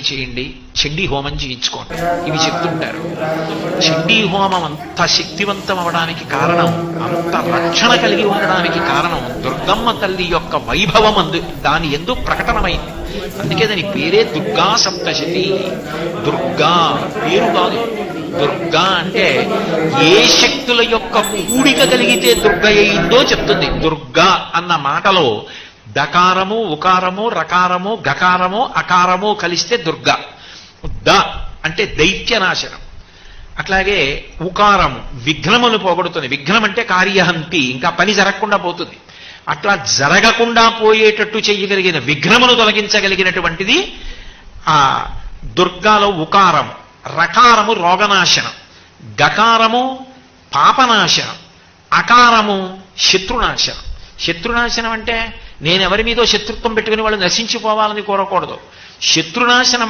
చేయండి, చండీ హోమం చేయించుకోండి, ఇవి చెప్తుంటారు. చండీ హోమం అంత శక్తివంతం అవడానికి కారణం, అంత రక్షణ కలిగి ఉండడానికి కారణం దుర్గమ్మ తల్లి యొక్క వైభవం దాని ఎందు ప్రకటనమైంది. అందుకే దాని పేరే దుర్గా సప్తశతి. దుర్గా పేరు కాదు, దుర్గా అంటే ఏ శక్తుల యొక్క కూడిక కలిగితే దుర్గ అయిందో చెప్తుంది. దుర్గా అన్న మాటలో దకారము, ఉకారము, రకారము, గకారము, అకారము కలిస్తే దుర్గ. ద అంటే దైత్యనాశనం. అట్లాగే ఉకారము విఘ్నమును పోగొడుతుంది. విఘ్నం అంటే కార్యహంతి, ఇంకా పని జరగకుండా పోతుంది. అట్లా జరగకుండా పోయేటట్టు చెయ్యగలిగిన, విఘ్నమును తొలగించగలిగినటువంటిది ఆ దుర్గాలో ఉకారము. రకారము రోగనాశనం, గకారము పాపనాశనం, అకారము శత్రునాశనం. శత్రునాశనం అంటే నేనెవరి మీదో శత్రుత్వం పెట్టుకుని వాళ్ళు నశించిపోవాలని కోరకూడదు. శత్రునాశనం